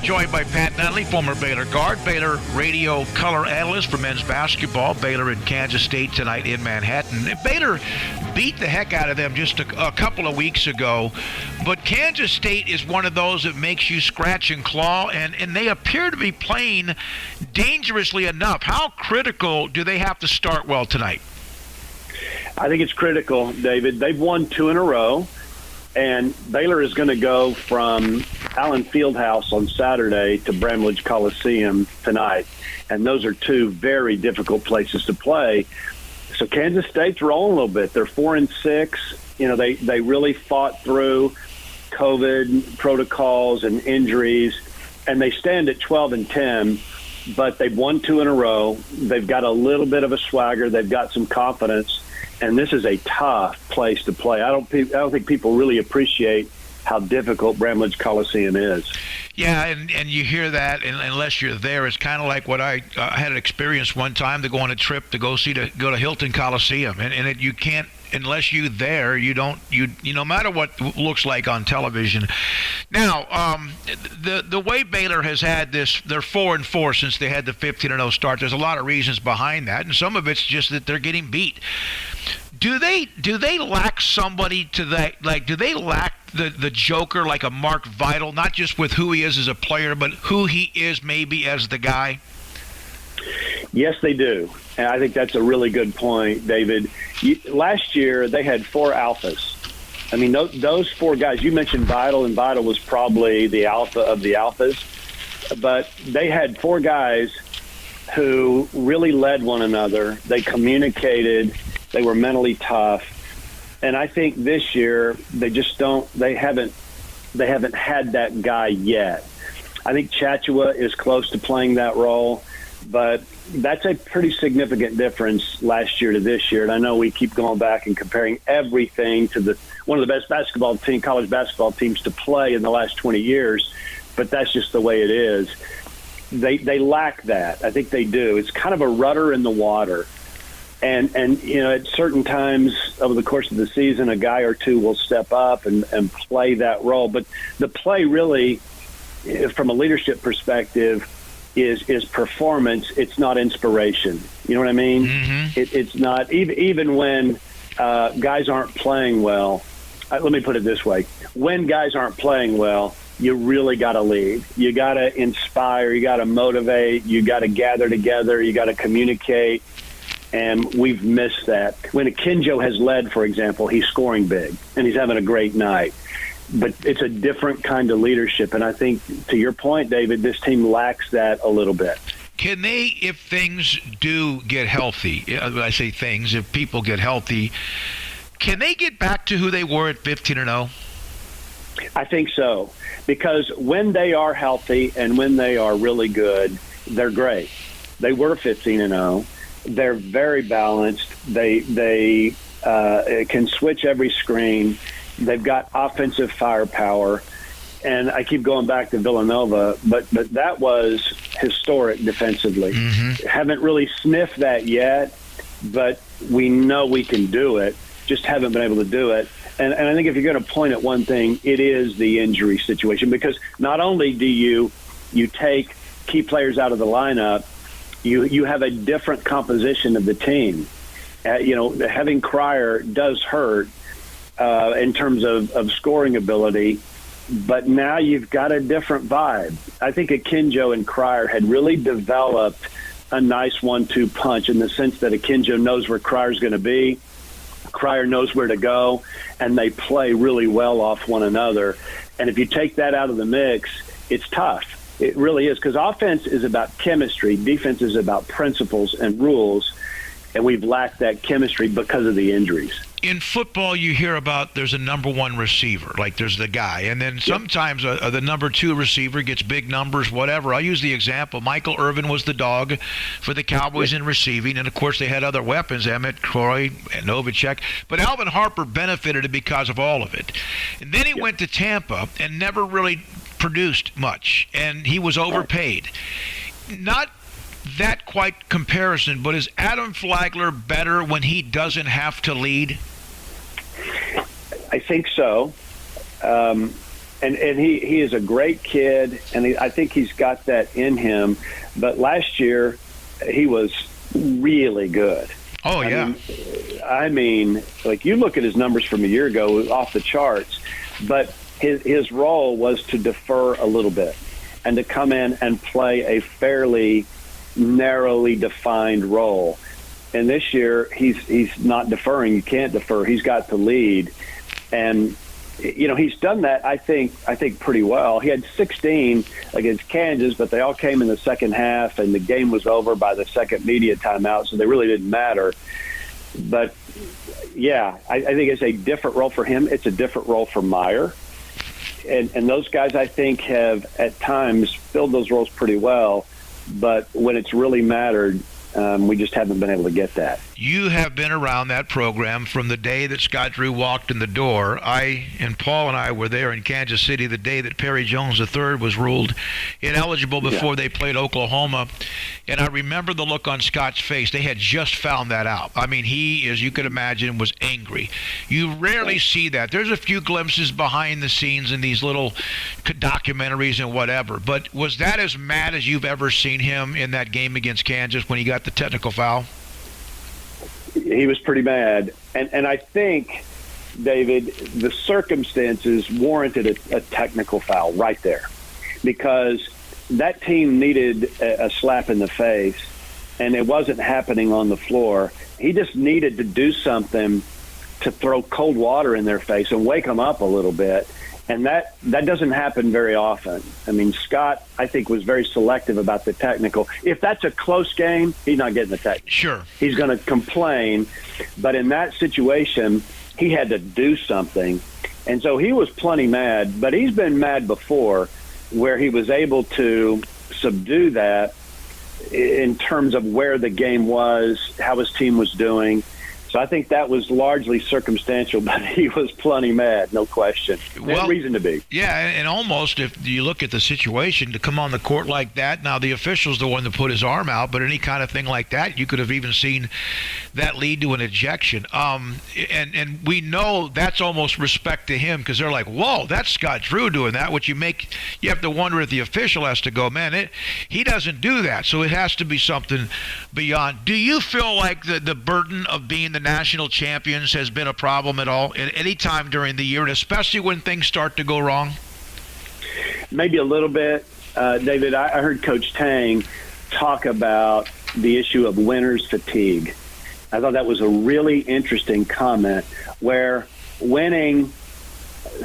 Joined by Pat Nunley, former Baylor guard, Baylor radio color analyst for men's basketball. Baylor and Kansas State tonight in Manhattan. Baylor beat the heck out of them just a couple of weeks ago, but Kansas State is one of those that makes you scratch and claw, and they appear to be playing dangerously enough. How critical do they have to start well tonight? I think it's critical, David. They've won 2 in a row. And Baylor is going to go from Allen Fieldhouse on Saturday to Bramlage Coliseum tonight. And those are 2 very difficult places to play. So Kansas State's rolling a little bit. They're 4-6. You know, they really fought through COVID protocols and injuries, and they stand at 12-10. But they've won 2 in a row. They've got a little bit of a swagger. They've got some confidence. And this is a tough place to play. I don't think people really appreciate how difficult Bramlage Coliseum is. Yeah, and you hear that, and unless you're there, it's kind of like what I had an experience one time to go on a trip to go to Hilton Coliseum, and you can't, unless you're there, you no matter what it looks like on television. Now, the way Baylor has had this, they're 4-4 since they had the 15-0 start. There's a lot of reasons behind that, and some of it's just that they're getting beat. Do they lack somebody to that? Like, do they lack the joker like a Mark Vital, not just with who he is as a player, but who he is maybe as the guy? Yes, they do. And I think that's a really good point, David. Last year, they had 4 alphas. I mean, those 4 guys, you mentioned Vital, and Vital was probably the alpha of the alphas. But they had 4 guys who really led one another. They communicated. They were mentally tough. And I think this year they haven't had that guy yet. I think Chachua is close to playing that role, but that's a pretty significant difference last year to this year. And I know we keep going back and comparing everything to one of the best college basketball teams to play in the last 20 years, but that's just the way it is. They lack that. I think they do. It's kind of a rudder in the water. And you know, at certain times over the course of the season, a guy or 2 will step up and play that role. But the play really, from a leadership perspective, is performance. It's not inspiration. You know what I mean? Mm-hmm. It's not, even when guys aren't playing well. Let me put it this way. When guys aren't playing well, you really got to lead. You got to inspire. You got to motivate. You got to gather together. You got to communicate. And we've missed that. When Akinjo has led, for example, he's scoring big, and he's having a great night. But it's a different kind of leadership. And I think, to your point, David, this team lacks that a little bit. Can they, if things do get healthy, I say things, if people get healthy, can they get back to who they were at 15-0? I think so. Because when they are healthy and when they are really good, they're great. They were 15-0. They're very balanced. They can switch every screen. They've got offensive firepower. And I keep going back to Villanova, but that was historic defensively. Mm-hmm. Haven't really sniffed that yet, but we know we can do it. Just haven't been able to do it. And I think if you're going to point at one thing, it is the injury situation, because not only do you take key players out of the lineup, you have a different composition of the team. Having Cryer does hurt in terms of scoring ability, but now you've got a different vibe. I think Akinjo and Cryer had really developed a nice 1-2 punch in the sense that Akinjo knows where Cryer's going to be, Cryer knows where to go, and they play really well off one another. And if you take that out of the mix, it's tough. It really is, because offense is about chemistry. Defense is about principles and rules, and we've lacked that chemistry because of the injuries. In football, you hear about there's a number 1 receiver, like there's the guy, and then sometimes the number 2 receiver gets big numbers, whatever. I'll use the example. Michael Irvin was the dog for the Cowboys in receiving, and of course they had other weapons, Emmett, Croy, and Novacek, but Alvin Harper benefited because of all of it. And then he went to Tampa and never really produced much, and he was overpaid. Not that quite comparison, but is Adam Flagler better when he doesn't have to lead? I think so. And he is a great kid, and I think he's got that in him. But last year, he was really good. Oh, yeah. I mean, like, you look at his numbers from a year ago, it was off the charts. But his role was to defer a little bit and to come in and play a fairly narrowly defined role. And this year, he's not deferring. You can't defer. He's got to lead. And he's done that, I think pretty well. He had 16 against Kansas, but they all came in the second half, and the game was over by the second media timeout, so they really didn't matter. But, yeah, I think it's a different role for him. It's a different role for Meyer. And those guys, I think, have at times filled those roles pretty well. But when it's really mattered, we just haven't been able to get that. You have been around that program from the day that Scott Drew walked in the door. Paul and I were there in Kansas City the day that Perry Jones III was ruled ineligible before they played Oklahoma. And I remember the look on Scott's face. They had just found that out. I mean, he, as you could imagine, was angry. You rarely see that. There's a few glimpses behind the scenes in these little documentaries and whatever. But was that as mad as you've ever seen him in that game against Kansas when he got the technical foul? He was pretty mad. And I think, David, the circumstances warranted a technical foul right there, because that team needed a slap in the face, and it wasn't happening on the floor. He just needed to do something to throw cold water in their face and wake them up a little bit. And that doesn't happen very often. I mean, Scott, I think, was very selective about the technical. If that's a close game, he's not getting the technical. Sure. He's going to complain. But in that situation, he had to do something. And so he was plenty mad. But he's been mad before, where he was able to subdue that in terms of where the game was, how his team was doing. So I think that was largely circumstantial, but he was plenty mad, no question. Well, reason to be. Yeah, and almost, if you look at the situation, to come on the court like that, now the official's the one that put his arm out, but any kind of thing like that, you could have even seen that lead to an ejection. And we know that's almost respect to him, because they're like, whoa, that's Scott Drew doing that, which you have to wonder if the official has to go, man, he doesn't do that, so it has to be something beyond. Do you feel like the burden of being the national champions has been a problem at all at any time during the year, and especially when things start to go wrong? Maybe a little bit. David, I heard Coach Tang talk about the issue of winner's fatigue. I thought that was a really interesting comment, where winning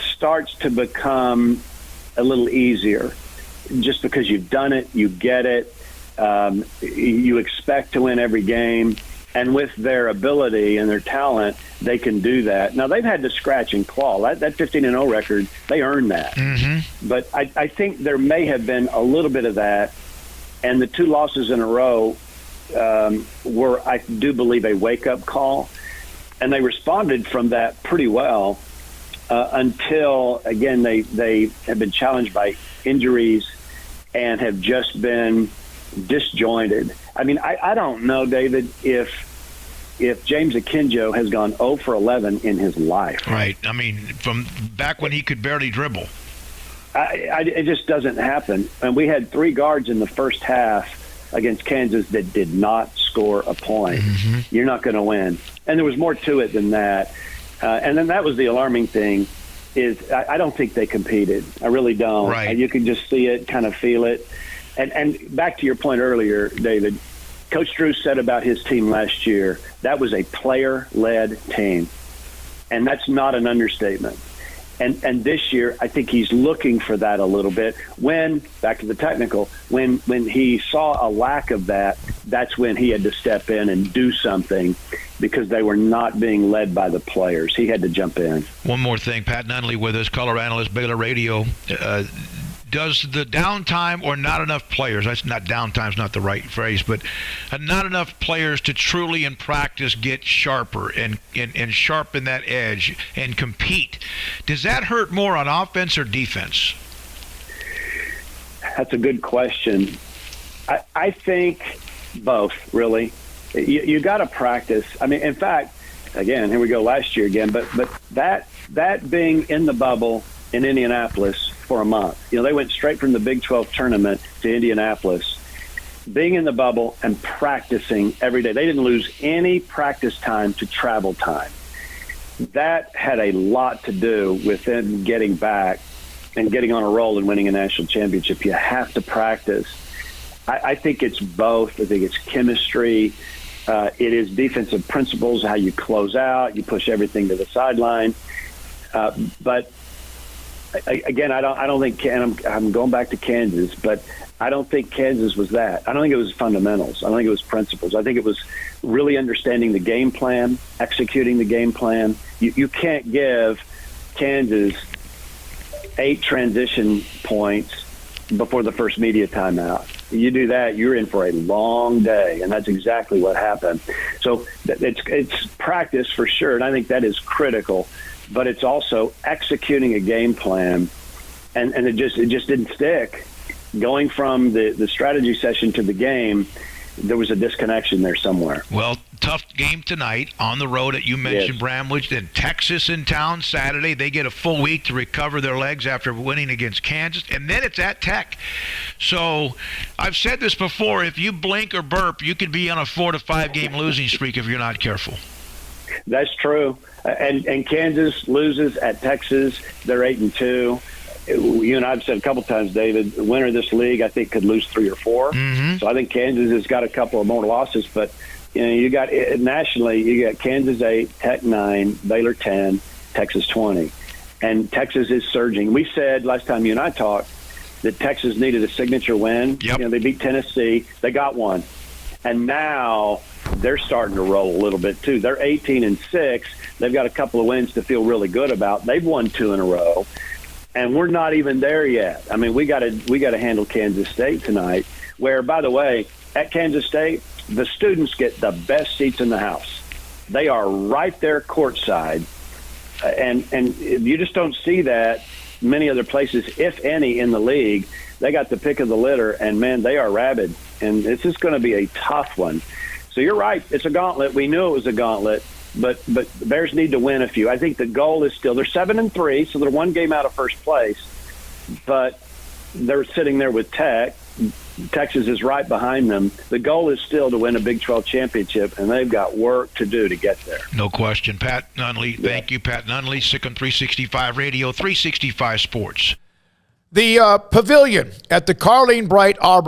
starts to become a little easier just because you've done it, you get it, you expect to win every game. And with their ability and their talent, they can do that. Now, they've had to scratch and claw. That 15-0 record, they earned that. Mm-hmm. But I think there may have been a little bit of that. And the two losses in a row were, I do believe, a wake-up call. And they responded from that pretty well until, again, they have been challenged by injuries and have just been disjointed. I mean, I don't know, David, if James Akinjo has gone 0 for 11 in his life. Right. I mean, from back when he could barely dribble. It just doesn't happen. And we had 3 guards in the first half against Kansas that did not score a point. Mm-hmm. You're not going to win. And there was more to it than that. And then that was the alarming thing, is I don't think they competed. I really don't. Right. You can just see it, kind of feel it. And back to your point earlier, David, Coach Drew said about his team last year, that was a player-led team. And that's not an understatement. And this year, I think he's looking for that a little bit. When, back to the technical, when he saw a lack of that, that's when he had to step in and do something, because they were not being led by the players. He had to jump in. One more thing, Pat Nunley with us, color analyst, Baylor Radio. Does the downtime or not enough players, that's not, downtime's not the right phrase, but not enough players to truly in practice get sharper and sharpen that edge and compete, does that hurt more on offense or defense? That's a good question. I think both, really. You got to practice. I mean, in fact, again, here we go last year again, but that being in the bubble, in Indianapolis for a month. They went straight from the Big 12 tournament to Indianapolis, being in the bubble and practicing every day. They didn't lose any practice time to travel time. That had a lot to do with them getting back and getting on a roll and winning a national championship. You have to practice. I think it's both. I think it's chemistry. It is defensive principles, how you close out, you push everything to the sideline. But again, I don't think, and I'm going back to Kansas, but I don't think Kansas was that. I don't think it was fundamentals. I don't think it was principles. I think it was really understanding the game plan, executing the game plan. You can't give Kansas 8 transition points before the first media timeout. You do that, you're in for a long day, and that's exactly what happened. So it's practice for sure, and I think that is critical. But it's also executing a game plan, and it just didn't stick. Going from the strategy session to the game, there was a disconnection there somewhere. Well, tough game tonight on the road. You mentioned Bramlage. Then Texas in town Saturday. They get a full week to recover their legs after winning against Kansas. And then it's at Tech. So I've said this before. If you blink or burp, you could be on a 4 to 5 game losing streak if you're not careful. That's true. And Kansas loses at Texas. They're 8-2. You and I have said a couple times, David, the winner of this league, I think, could lose 3 or 4. Mm-hmm. So I think Kansas has got a couple of more losses. But, you got nationally, you got Kansas 8, Tech 9, Baylor 10, Texas 20. And Texas is surging. We said last time you and I talked that Texas needed a signature win. Yep. They beat Tennessee. They got one. And now they're starting to roll a little bit, too. They're 18-6. They've got a couple of wins to feel really good about. They've won 2 in a row. And we're not even there yet. I mean, we got to handle Kansas State tonight, where, by the way, at Kansas State, the students get the best seats in the house. They are right there courtside. And you just don't see that many other places, if any, in the league. They got the pick of the litter, and, man, they are rabid. And this is going to be a tough one. So you're right. It's a gauntlet. We knew it was a gauntlet. But the Bears need to win a few. I think the goal is still, they're 7-3, so they're 1 game out of first place. But they're sitting there with Tech. Texas is right behind them. The goal is still to win a Big 12 championship, and they've got work to do to get there. No question. Pat Nunley, thank you. Pat Nunley, Sick on 365 Radio, 365 Sports. The pavilion at the Carlene Bright Auburn